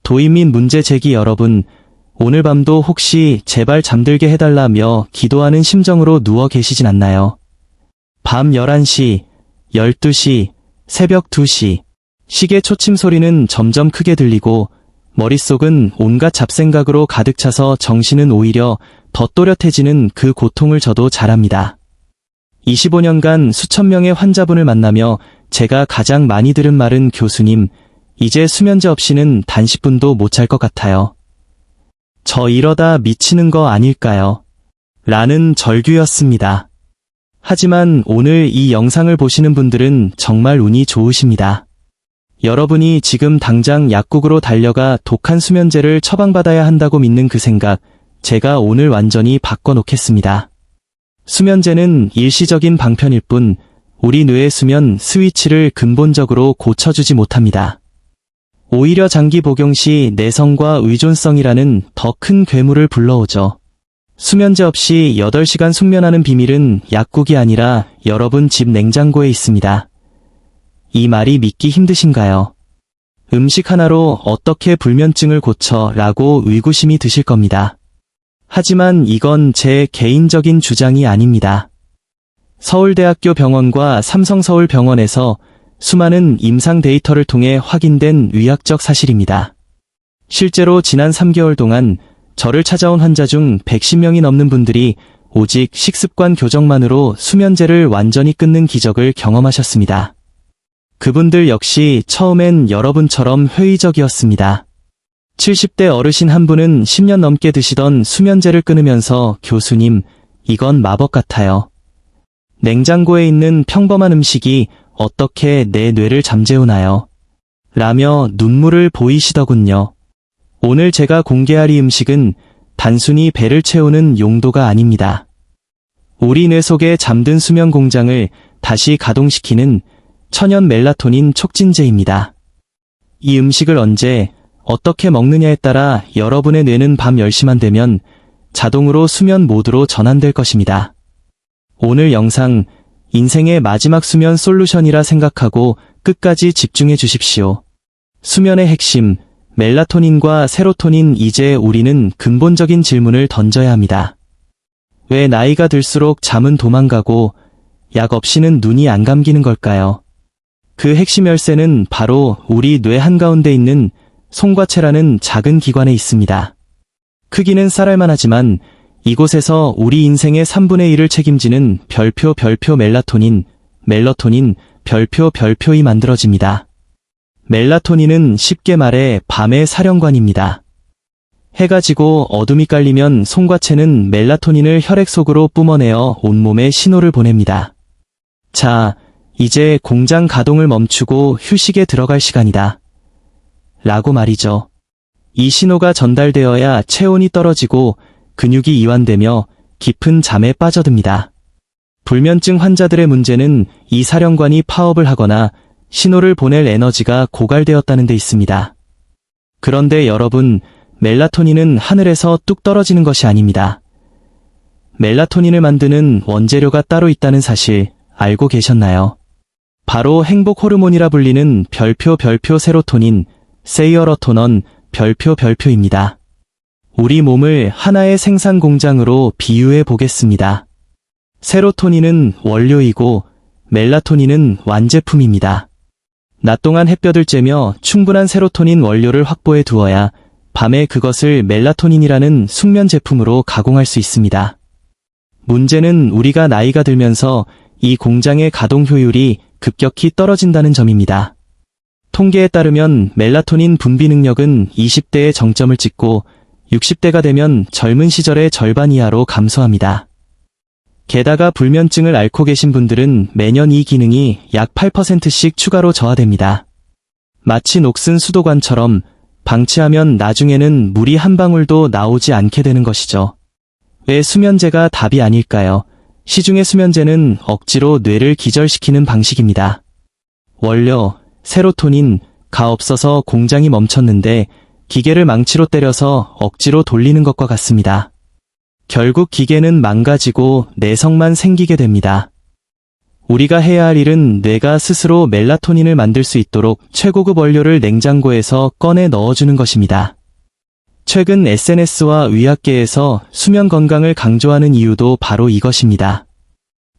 도인 및 문제 제기 여러분, 오늘 밤도 혹시 제발 잠들게 해달라며 기도하는 심정으로 누워 계시진 않나요? 밤 11시, 12시, 새벽 2시, 시계 초침 소리는 점점 크게 들리고 머릿속은 온갖 잡생각으로 가득 차서 정신은 오히려 더 또렷해지는 그 고통을 저도 잘 압니다. 25년간 수천 명의 환자분을 만나며 제가 가장 많이 들은 말은 교수님, 이제 수면제 없이는 단 10분도 못 잘 것 같아요. 저 이러다 미치는 거 아닐까요? 라는 절규였습니다. 하지만 오늘 이 영상을 보시는 분들은 정말 운이 좋으십니다. 여러분이 지금 당장 약국으로 달려가 독한 수면제를 처방받아야 한다고 믿는 그 생각, 제가 오늘 완전히 바꿔놓겠습니다. 수면제는 일시적인 방편일 뿐 우리 뇌의 수면 스위치를 근본적으로 고쳐주지 못합니다. 오히려 장기 복용 시 내성과 의존성이라는 더 큰 괴물을 불러오죠. 수면제 없이 8시간 숙면하는 비밀은 약국이 아니라 여러분 집 냉장고에 있습니다. 이 말이 믿기 힘드신가요? 음식 하나로 어떻게 불면증을 고쳐 라고 의구심이 드실 겁니다. 하지만 이건 제 개인적인 주장이 아닙니다. 서울대학교 병원과 삼성서울병원에서 수많은 임상 데이터를 통해 확인된 의학적 사실입니다. 실제로 지난 3개월 동안 저를 찾아온 환자 중 110명이 넘는 분들이 오직 식습관 교정만으로 수면제를 완전히 끊는 기적을 경험하셨습니다. 그분들 역시 처음엔 여러분처럼 회의적이었습니다. 70대 어르신 한 분은 10년 넘게 드시던 수면제를 끊으면서 교수님, 이건 마법 같아요. 냉장고에 있는 평범한 음식이 어떻게 내 뇌를 잠재우나요? 라며 눈물을 보이시더군요. 오늘 제가 공개할 이 음식은 단순히 배를 채우는 용도가 아닙니다. 우리 뇌 속의 잠든 수면 공장을 다시 가동시키는 천연 멜라토닌 촉진제입니다. 이 음식을 언제, 어떻게 먹느냐에 따라 여러분의 뇌는 밤 10시만 되면 자동으로 수면 모드로 전환될 것입니다. 오늘 영상, 인생의 마지막 수면 솔루션이라 생각하고 끝까지 집중해 주십시오. 수면의 핵심, 멜라토닌과 세로토닌, 이제 우리는 근본적인 질문을 던져야 합니다. 왜 나이가 들수록 잠은 도망가고 약 없이는 눈이 안 감기는 걸까요? 그 핵심 열쇠는 바로 우리 뇌 한가운데 있는 송과체라는 작은 기관에 있습니다. 크기는 쌀알만 하지만 이곳에서 우리 인생의 3분의 1을 책임지는 별표 멜라토닌, 멜러토닌, 별표이 만들어집니다. 멜라토닌은 쉽게 말해 밤의 사령관입니다. 해가 지고 어둠이 깔리면 송과체는 멜라토닌을 혈액 속으로 뿜어내어 온몸에 신호를 보냅니다. 자, 이제 공장 가동을 멈추고 휴식에 들어갈 시간이다. 라고 말이죠. 이 신호가 전달되어야 체온이 떨어지고 근육이 이완되며 깊은 잠에 빠져듭니다. 불면증 환자들의 문제는 이 사령관이 파업을 하거나 신호를 보낼 에너지가 고갈되었다는 데 있습니다. 그런데 여러분, 멜라토닌은 하늘에서 뚝 떨어지는 것이 아닙니다. 멜라토닌을 만드는 원재료가 따로 있다는 사실 알고 계셨나요? 바로 행복 호르몬이라 불리는 별표 세로토닌, 세이어러토넌, 별표입니다. 우리 몸을 하나의 생산 공장으로 비유해 보겠습니다. 세로토닌은 원료이고 멜라토닌은 완제품입니다. 낮 동안 햇볕을 쬐며 충분한 세로토닌 원료를 확보해 두어야 밤에 그것을 멜라토닌이라는 숙면 제품으로 가공할 수 있습니다. 문제는 우리가 나이가 들면서 이 공장의 가동 효율이 급격히 떨어진다는 점입니다. 통계에 따르면 멜라토닌 분비 능력은 20대의 정점을 찍고 60대가 되면 젊은 시절의 절반 이하로 감소합니다. 게다가 불면증을 앓고 계신 분들은 매년 이 기능이 약 8%씩 추가로 저하됩니다. 마치 녹슨 수도관처럼 방치하면 나중에는 물이 한 방울도 나오지 않게 되는 것이죠. 왜 수면제가 답이 아닐까요? 시중의 수면제는 억지로 뇌를 기절시키는 방식입니다. 원료, 세로토닌, 가 없어서 공장이 멈췄는데 기계를 망치로 때려서 억지로 돌리는 것과 같습니다. 결국 기계는 망가지고 내성만 생기게 됩니다. 우리가 해야 할 일은 뇌가 스스로 멜라토닌을 만들 수 있도록 최고급 원료를 냉장고에서 꺼내 넣어주는 것입니다. 최근 SNS와 의학계에서 수면 건강을 강조하는 이유도 바로 이것입니다.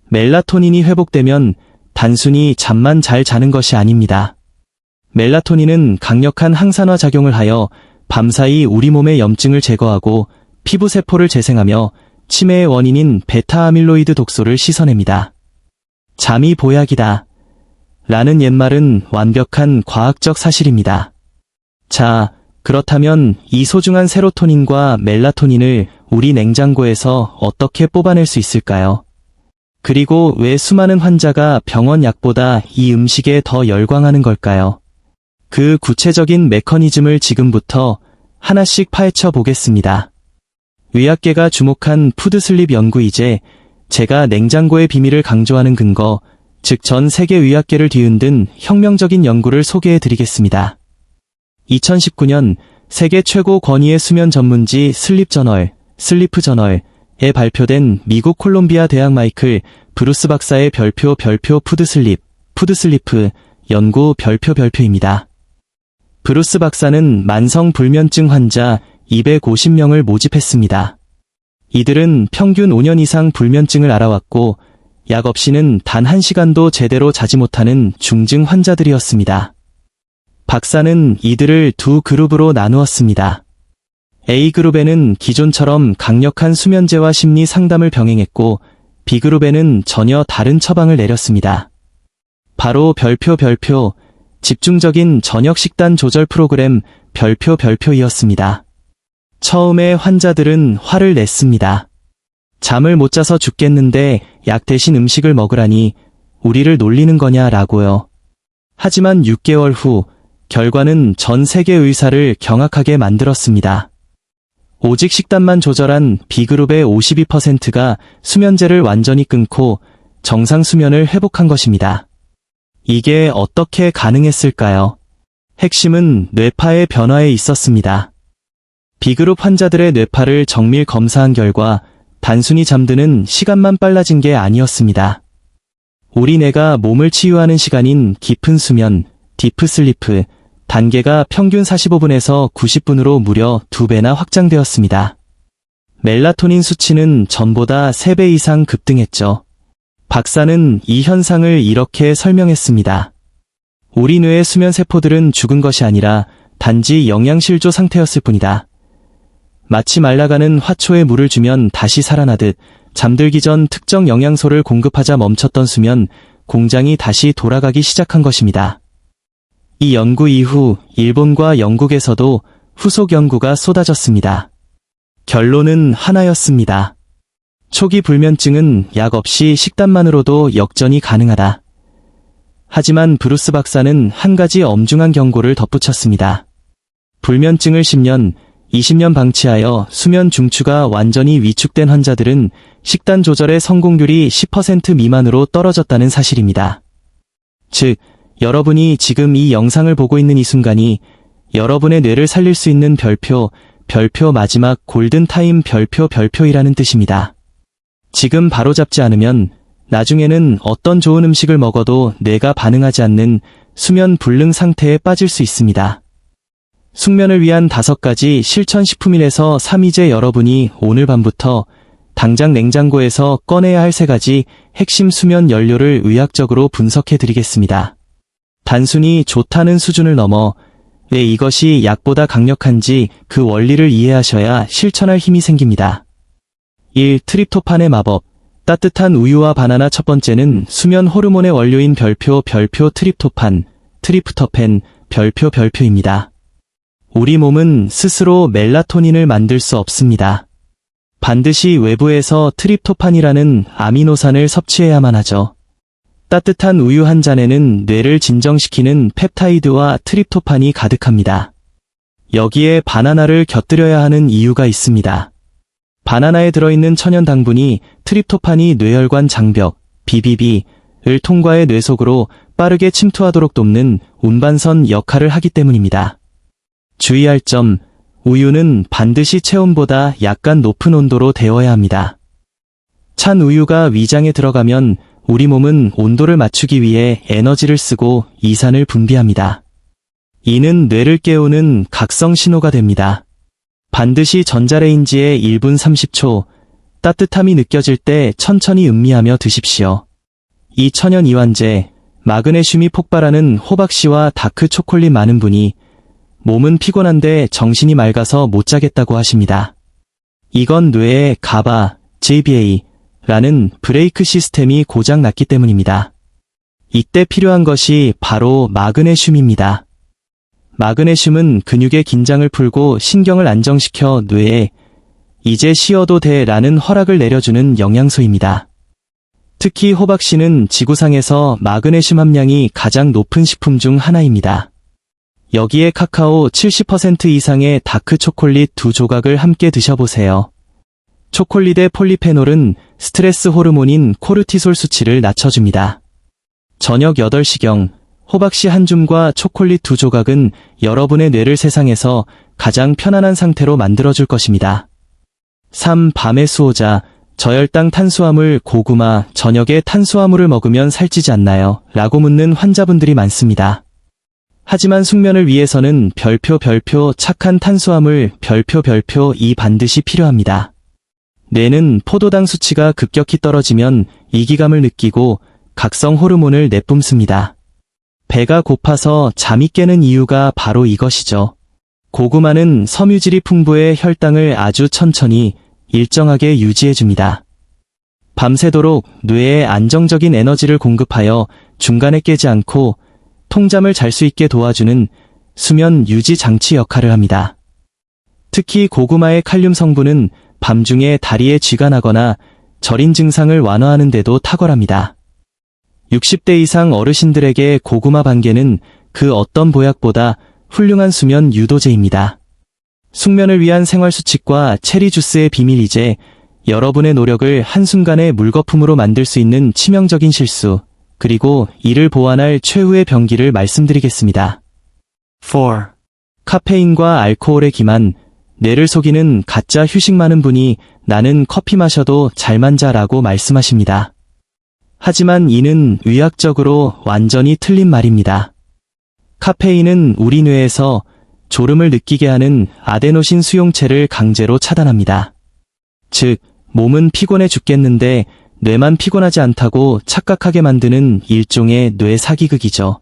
멜라토닌이 회복되면 단순히 잠만 잘 자는 것이 아닙니다. 멜라토닌은 강력한 항산화 작용을 하여 밤사이 우리 몸의 염증을 제거하고 피부세포를 재생하며 치매의 원인인 베타아밀로이드 독소를 씻어냅니다. 잠이 보약이다. 라는 옛말은 완벽한 과학적 사실입니다. 자, 그렇다면 이 소중한 세로토닌과 멜라토닌을 우리 냉장고에서 어떻게 뽑아낼 수 있을까요? 그리고 왜 수많은 환자가 병원 약보다 이 음식에 더 열광하는 걸까요? 그 구체적인 메커니즘을 지금부터 하나씩 파헤쳐 보겠습니다. 의학계가 주목한 푸드슬립 연구이제, 제가 냉장고의 비밀을 강조하는 근거, 즉 전 세계 의학계를 뒤흔든 혁명적인 연구를 소개해 드리겠습니다. 2019년 세계 최고 권위의 수면 전문지 슬리프 저널에 발표된 미국 콜롬비아 대학 마이클 브루스 박사의 별표 푸드슬리프 연구 별표입니다. 브루스 박사는 만성 불면증 환자 250명을 모집했습니다. 이들은 평균 5년 이상 불면증을 앓아왔고 약 없이는 단 1시간도 제대로 자지 못하는 중증 환자들이었습니다. 박사는 이들을 두 그룹으로 나누었습니다. A그룹에는 기존처럼 강력한 수면제와 심리 상담을 병행했고 B그룹에는 전혀 다른 처방을 내렸습니다. 바로 별표 집중적인 저녁 식단 조절 프로그램 별표이었습니다. 처음에 환자들은 화를 냈습니다. 잠을 못 자서 죽겠는데 약 대신 음식을 먹으라니 우리를 놀리는 거냐라고요. 하지만 6개월 후 결과는 전 세계 의사를 경악하게 만들었습니다. 오직 식단만 조절한 B그룹의 52%가 수면제를 완전히 끊고 정상 수면을 회복한 것입니다. 이게 어떻게 가능했을까요? 핵심은 뇌파의 변화에 있었습니다. B그룹 환자들의 뇌파를 정밀 검사한 결과 단순히 잠드는 시간만 빨라진 게 아니었습니다. 우리 뇌가 몸을 치유하는 시간인 깊은 수면, 딥슬리프, 단계가 평균 45분에서 90분으로 무려 2배나 확장되었습니다. 멜라토닌 수치는 전보다 3배 이상 급등했죠. 박사는 이 현상을 이렇게 설명했습니다. 우리 뇌의 수면 세포들은 죽은 것이 아니라 단지 영양실조 상태였을 뿐이다. 마치 말라가는 화초에 물을 주면 다시 살아나듯 잠들기 전 특정 영양소를 공급하자 멈췄던 수면 공장이 다시 돌아가기 시작한 것입니다. 이 연구 이후 일본과 영국에서도 후속 연구가 쏟아졌습니다. 결론은 하나였습니다. 초기 불면증은 약 없이 식단만으로도 역전이 가능하다. 하지만 브루스 박사는 한 가지 엄중한 경고를 덧붙였습니다. 불면증을 10년, 20년 방치하여 수면 중추가 완전히 위축된 환자들은 식단 조절의 성공률이 10% 미만으로 떨어졌다는 사실입니다. 즉, 여러분이 지금 이 영상을 보고 있는 이 순간이 여러분의 뇌를 살릴 수 있는 별표 마지막 골든타임 별표이라는 뜻입니다. 지금 바로잡지 않으면 나중에는 어떤 좋은 음식을 먹어도 뇌가 반응하지 않는 수면 불능 상태에 빠질 수 있습니다. 숙면을 위한 5가지 실천 식품인에서 3위제 여러분이 오늘 밤부터 당장 냉장고에서 꺼내야 할 3가지 핵심 수면 연료를 의학적으로 분석해 드리겠습니다. 단순히 좋다는 수준을 넘어 왜 이것이 약보다 강력한지 그 원리를 이해하셔야 실천할 힘이 생깁니다. 1. 트립토판의 마법. 따뜻한 우유와 바나나. 첫 번째는 수면 호르몬의 원료인 별표 트립토판, 트리프토펜 별표입니다. 우리 몸은 스스로 멜라토닌을 만들 수 없습니다. 반드시 외부에서 트립토판이라는 아미노산을 섭취해야만 하죠. 따뜻한 우유 한 잔에는 뇌를 진정시키는 펩타이드와 트립토판이 가득합니다. 여기에 바나나를 곁들여야 하는 이유가 있습니다. 바나나에 들어있는 천연 당분이 트립토판이 뇌혈관 장벽, BBB를 통과해 뇌 속으로 빠르게 침투하도록 돕는 운반선 역할을 하기 때문입니다. 주의할 점, 우유는 반드시 체온보다 약간 높은 온도로 데워야 합니다. 찬 우유가 위장에 들어가면 우리 몸은 온도를 맞추기 위해 에너지를 쓰고 이산을 분비합니다. 이는 뇌를 깨우는 각성 신호가 됩니다. 반드시 전자레인지에 1분 30초, 따뜻함이 느껴질 때 천천히 음미하며 드십시오. 이 천연 이완제, 마그네슘이 폭발하는 호박씨와 다크 초콜릿 많은 분이 몸은 피곤한데 정신이 맑아서 못 자겠다고 하십니다. 이건 뇌의 가바, JBA라는 브레이크 시스템이 고장 났기 때문입니다. 이때 필요한 것이 바로 마그네슘입니다. 마그네슘은 근육의 긴장을 풀고 신경을 안정시켜 뇌에 이제 쉬어도 돼라는 허락을 내려주는 영양소입니다. 특히 호박씨는 지구상에서 마그네슘 함량이 가장 높은 식품 중 하나입니다. 여기에 카카오 70% 이상의 다크 초콜릿 2조각을 함께 드셔보세요. 초콜릿의 폴리페놀은 스트레스 호르몬인 코르티솔 수치를 낮춰줍니다. 저녁 8시경 호박씨 한 줌과 초콜릿 2조각은 여러분의 뇌를 세상에서 가장 편안한 상태로 만들어줄 것입니다. 3. 밤의 수호자, 저혈당 탄수화물 고구마, 저녁에 탄수화물을 먹으면 살찌지 않나요? 라고 묻는 환자분들이 많습니다. 하지만 숙면을 위해서는 별표 착한 탄수화물 별표 이 반드시 필요합니다. 뇌는 포도당 수치가 급격히 떨어지면 이기감을 느끼고 각성 호르몬을 내뿜습니다. 배가 고파서 잠이 깨는 이유가 바로 이것이죠. 고구마는 섬유질이 풍부해 혈당을 아주 천천히 일정하게 유지해줍니다. 밤새도록 뇌에 안정적인 에너지를 공급하여 중간에 깨지 않고 통잠을 잘 수 있게 도와주는 수면 유지 장치 역할을 합니다. 특히 고구마의 칼륨 성분은 밤중에 다리에 쥐가 나거나 저린 증상을 완화하는 데도 탁월합니다. 60대 이상 어르신들에게 고구마 반개는 그 어떤 보약보다 훌륭한 수면 유도제입니다. 숙면을 위한 생활수칙과 체리 주스의 비밀, 이제 여러분의 노력을 한순간에 물거품으로 만들 수 있는 치명적인 실수, 그리고 이를 보완할 최후의 병기를 말씀드리겠습니다. 4. 카페인과 알코올의 기만, 뇌를 속이는 가짜 휴식. 많은 분이 나는 커피 마셔도 잘만 자라고 말씀하십니다. 하지만 이는 의학적으로 완전히 틀린 말입니다. 카페인은 우리 뇌에서 졸음을 느끼게 하는 아데노신 수용체를 강제로 차단합니다. 즉, 몸은 피곤해 죽겠는데 뇌만 피곤하지 않다고 착각하게 만드는 일종의 뇌 사기극이죠.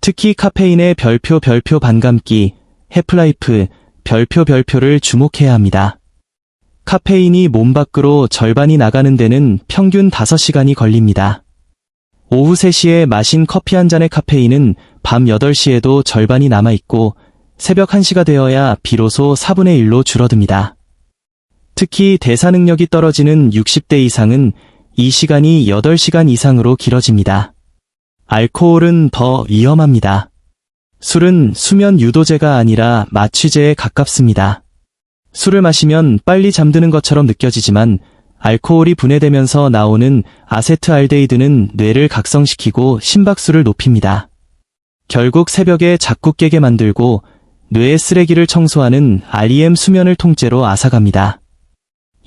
특히 카페인의 별표 반감기, 해플라이프, 별표를 주목해야 합니다. 카페인이 몸 밖으로 절반이 나가는 데는 평균 5시간이 걸립니다. 오후 3시에 마신 커피 한 잔의 카페인은 밤 8시에도 절반이 남아있고 새벽 1시가 되어야 비로소 4분의 1로 줄어듭니다. 특히 대사 능력이 떨어지는 60대 이상은 이 시간이 8시간 이상으로 길어집니다. 알코올은 더 위험합니다. 술은 수면 유도제가 아니라 마취제에 가깝습니다. 술을 마시면 빨리 잠드는 것처럼 느껴지지만 알코올이 분해되면서 나오는 아세트알데히드는 뇌를 각성시키고 심박수를 높입니다. 결국 새벽에 자꾸 깨게 만들고 뇌의 쓰레기를 청소하는 REM 수면을 통째로 앗아갑니다.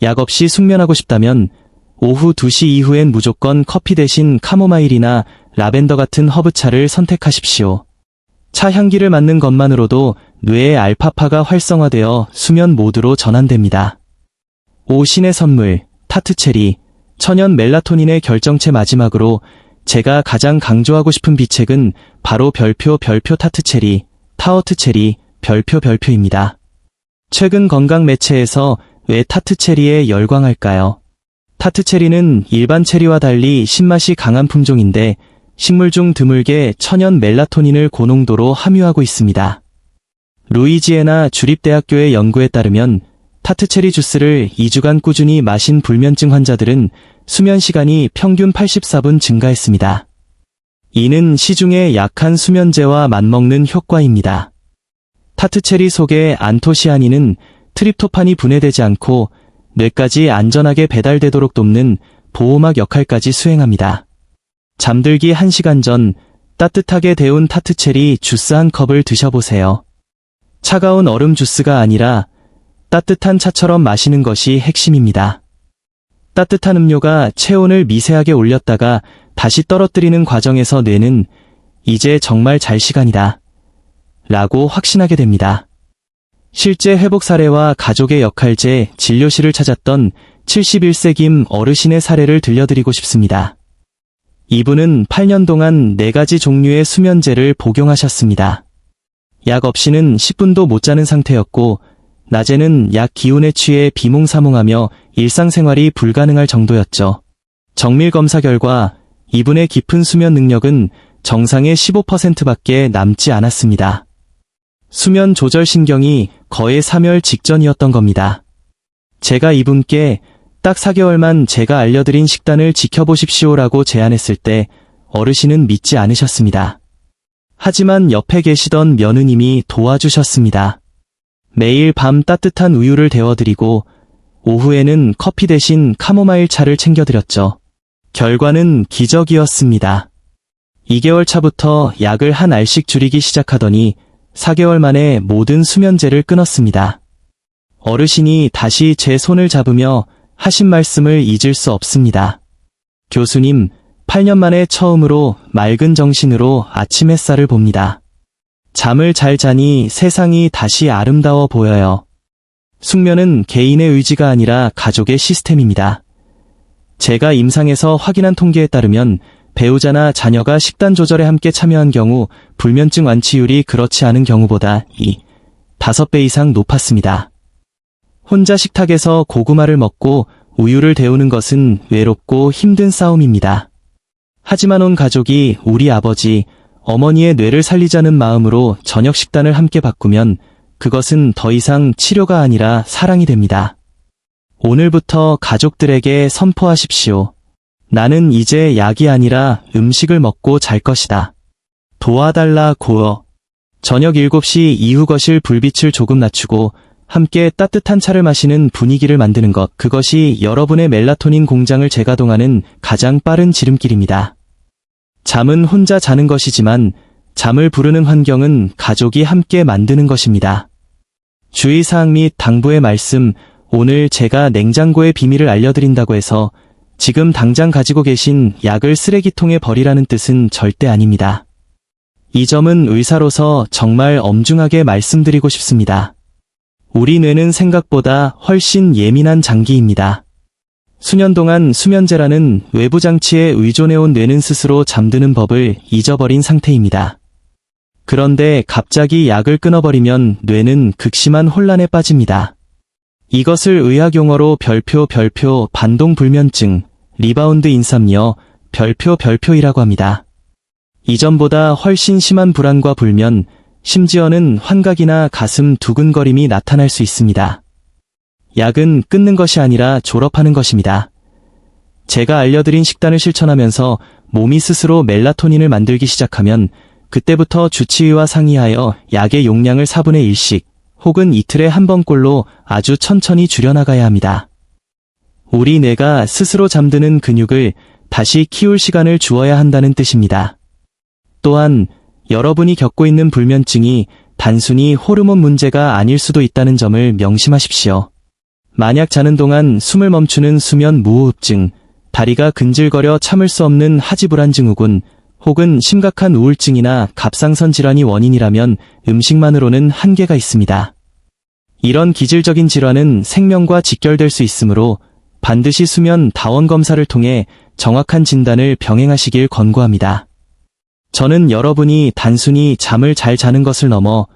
약 없이 숙면하고 싶다면 오후 2시 이후엔 무조건 커피 대신 카모마일이나 라벤더 같은 허브차를 선택하십시오. 차 향기를 맡는 것만으로도 뇌의 알파파가 활성화되어 수면 모드로 전환됩니다. 5. 신의 선물, 타트체리, 천연 멜라토닌의 결정체. 마지막으로 제가 가장 강조하고 싶은 비책은 바로 별표 타트체리, 타워트체리, 별표입니다. 최근 건강 매체에서 왜 타트체리에 열광할까요? 타트체리는 일반 체리와 달리 신맛이 강한 품종인데 식물 중 드물게 천연 멜라토닌을 고농도로 함유하고 있습니다. 루이지애나 주립대학교의 연구에 따르면 타트체리 주스를 2주간 꾸준히 마신 불면증 환자들은 수면 시간이 평균 84분 증가했습니다. 이는 시중의 약한 수면제와 맞먹는 효과입니다. 타트체리 속의 안토시아닌은 트립토판이 분해되지 않고 뇌까지 안전하게 배달되도록 돕는 보호막 역할까지 수행합니다. 잠들기 1시간 전 따뜻하게 데운 타트체리 주스 한 컵을 드셔보세요. 차가운 얼음 주스가 아니라 따뜻한 차처럼 마시는 것이 핵심입니다. 따뜻한 음료가 체온을 미세하게 올렸다가 다시 떨어뜨리는 과정에서 뇌는 이제 정말 잘 시간이다 라고 확신하게 됩니다. 실제 회복 사례와 가족의 역할제 진료실을 찾았던 71세 김 어르신의 사례를 들려드리고 싶습니다. 이분은 8년 동안 4가지 종류의 수면제를 복용하셨습니다. 약 없이는 10분도 못 자는 상태였고 낮에는 약 기운에 취해 비몽사몽하며 일상생활이 불가능할 정도였죠. 정밀 검사 결과 이분의 깊은 수면 능력은 정상의 15%밖에 남지 않았습니다. 수면 조절 신경이 거의 사멸 직전이었던 겁니다. 제가 이분께 딱 4개월만 제가 알려드린 식단을 지켜보십시오라고 제안했을 때 어르신은 믿지 않으셨습니다. 하지만 옆에 계시던 며느님이 도와주셨습니다. 매일 밤 따뜻한 우유를 데워드리고 오후에는 커피 대신 카모마일 차를 챙겨드렸죠. 결과는 기적이었습니다. 2개월 차부터 약을 한 알씩 줄이기 시작하더니 4개월 만에 모든 수면제를 끊었습니다. 어르신이 다시 제 손을 잡으며 하신 말씀을 잊을 수 없습니다. 교수님, 8년 만에 처음으로 맑은 정신으로 아침 햇살을 봅니다. 잠을 잘 자니 세상이 다시 아름다워 보여요. 숙면은 개인의 의지가 아니라 가족의 시스템입니다. 제가 임상에서 확인한 통계에 따르면 배우자나 자녀가 식단 조절에 함께 참여한 경우 불면증 완치율이 그렇지 않은 경우보다 5배 이상 높았습니다. 혼자 식탁에서 고구마를 먹고 우유를 데우는 것은 외롭고 힘든 싸움입니다. 하지만 온 가족이 우리 아버지, 어머니의 뇌를 살리자는 마음으로 저녁 식단을 함께 바꾸면 그것은 더 이상 치료가 아니라 사랑이 됩니다. 오늘부터 가족들에게 선포하십시오. 나는 이제 약이 아니라 음식을 먹고 잘 것이다. 도와달라 고요. 저녁 7시 이후 거실 불빛을 조금 낮추고 함께 따뜻한 차를 마시는 분위기를 만드는 것, 그것이 여러분의 멜라토닌 공장을 재가동하는 가장 빠른 지름길입니다. 잠은 혼자 자는 것이지만 잠을 부르는 환경은 가족이 함께 만드는 것입니다. 주의사항 및 당부의 말씀, 오늘 제가 냉장고의 비밀을 알려드린다고 해서 지금 당장 가지고 계신 약을 쓰레기통에 버리라는 뜻은 절대 아닙니다. 이 점은 의사로서 정말 엄중하게 말씀드리고 싶습니다. 우리 뇌는 생각보다 훨씬 예민한 장기입니다. 수년 동안 수면제라는 외부 장치에 의존해온 뇌는 스스로 잠드는 법을 잊어버린 상태입니다. 그런데 갑자기 약을 끊어버리면 뇌는 극심한 혼란에 빠집니다. 이것을 의학 용어로 별표 반동불면증, 리바운드 인삼니어, 별표이라고 합니다. 이전보다 훨씬 심한 불안과 불면, 심지어는 환각이나 가슴 두근거림이 나타날 수 있습니다. 약은 끊는 것이 아니라 졸업하는 것입니다. 제가 알려드린 식단을 실천하면서 몸이 스스로 멜라토닌을 만들기 시작하면 그때부터 주치의와 상의하여 약의 용량을 4분의 1씩 혹은 이틀에 한 번꼴로 아주 천천히 줄여나가야 합니다. 우리 뇌가 스스로 잠드는 근육을 다시 키울 시간을 주어야 한다는 뜻입니다. 또한 여러분이 겪고 있는 불면증이 단순히 호르몬 문제가 아닐 수도 있다는 점을 명심하십시오. 만약 자는 동안 숨을 멈추는 수면 무호흡증, 다리가 근질거려 참을 수 없는 하지불안 증후군, 혹은 심각한 우울증이나 갑상선 질환이 원인이라면 음식만으로는 한계가 있습니다. 이런 기질적인 질환은 생명과 직결될 수 있으므로 반드시 수면 다원 검사를 통해 정확한 진단을 병행하시길 권고합니다. 저는 여러분이 단순히 잠을 잘 자는 것을 넘어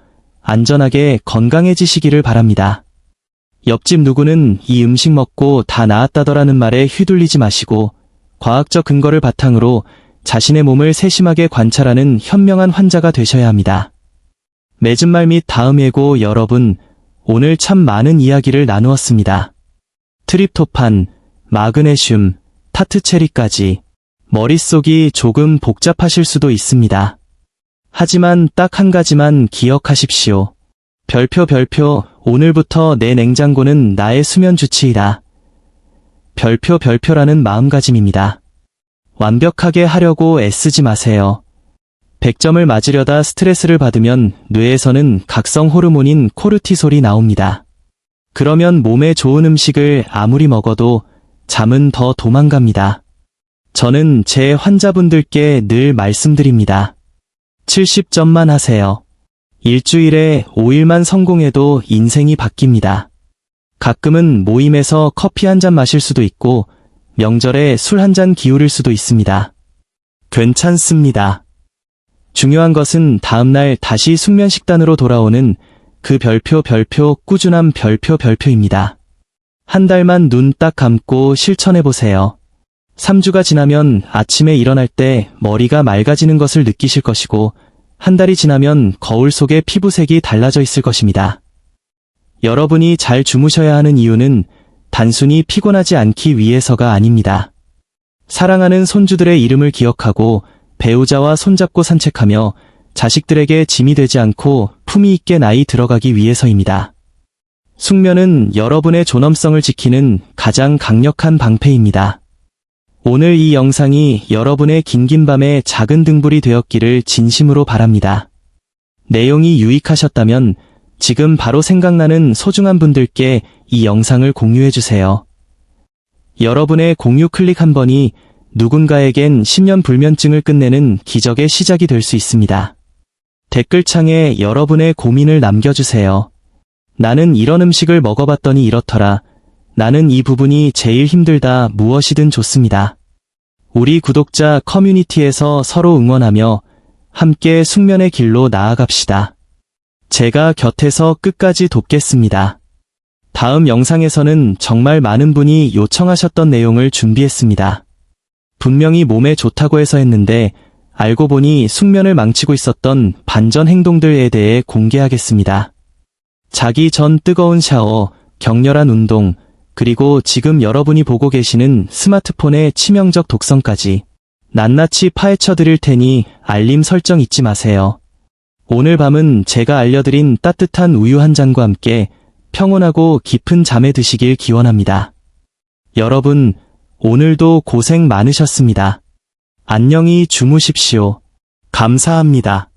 안전하게 건강해지시기를 바랍니다. 옆집 누구는 이 음식 먹고 다 나았다더라는 말에 휘둘리지 마시고 과학적 근거를 바탕으로 자신의 몸을 세심하게 관찰하는 현명한 환자가 되셔야 합니다. 맺은 말 및 다음 예고 여러분, 오늘 참 많은 이야기를 나누었습니다. 트립토판, 마그네슘, 타트체리까지 머릿속이 조금 복잡하실 수도 있습니다. 하지만 딱 한 가지만 기억하십시오. 별표 오늘부터 내 냉장고는 나의 수면 주치의다. 별표라는 마음가짐입니다. 완벽하게 하려고 애쓰지 마세요. 100점을 맞으려다 스트레스를 받으면 뇌에서는 각성 호르몬인 코르티솔이 나옵니다. 그러면 몸에 좋은 음식을 아무리 먹어도 잠은 더 도망갑니다. 저는 제 환자분들께 늘 말씀드립니다. 70점만 하세요. 일주일에 5일만 성공해도 인생이 바뀝니다. 가끔은 모임에서 커피 한 잔 마실 수도 있고 명절에 술 한 잔 기울일 수도 있습니다. 괜찮습니다. 중요한 것은 다음날 다시 숙면 식단으로 돌아오는 그 별표 꾸준한 별표입니다. 한 달만 눈 딱 감고 실천해보세요. 3주가 지나면 아침에 일어날 때 머리가 맑아지는 것을 느끼실 것이고 한 달이 지나면 거울 속의 피부색이 달라져 있을 것입니다. 여러분이 잘 주무셔야 하는 이유는 단순히 피곤하지 않기 위해서가 아닙니다. 사랑하는 손주들의 이름을 기억하고 배우자와 손잡고 산책하며 자식들에게 짐이 되지 않고 품위 있게 나이 들어가기 위해서입니다. 숙면은 여러분의 존엄성을 지키는 가장 강력한 방패입니다. 오늘 이 영상이 여러분의 긴긴 밤의 작은 등불이 되었기를 진심으로 바랍니다. 내용이 유익하셨다면 지금 바로 생각나는 소중한 분들께 이 영상을 공유해주세요. 여러분의 공유 클릭 한 번이 누군가에겐 십년불면증을 끝내는 기적의 시작이 될 수 있습니다. 댓글창에 여러분의 고민을 남겨주세요. 나는 이런 음식을 먹어봤더니 이렇더라. 나는 이 부분이 제일 힘들다. 무엇이든 좋습니다. 우리 구독자 커뮤니티에서 서로 응원하며 함께 숙면의 길로 나아갑시다. 제가 곁에서 끝까지 돕겠습니다. 다음 영상에서는 정말 많은 분이 요청하셨던 내용을 준비했습니다. 분명히 몸에 좋다고 해서 했는데 알고 보니 숙면을 망치고 있었던 반전 행동들에 대해 공개하겠습니다. 자기 전 뜨거운 샤워, 격렬한 운동, 그리고 지금 여러분이 보고 계시는 스마트폰의 치명적 독성까지 낱낱이 파헤쳐 드릴 테니 알림 설정 잊지 마세요. 오늘 밤은 제가 알려드린 따뜻한 우유 한 잔과 함께 평온하고 깊은 잠에 드시길 기원합니다. 여러분, 오늘도 고생 많으셨습니다. 안녕히 주무십시오. 감사합니다.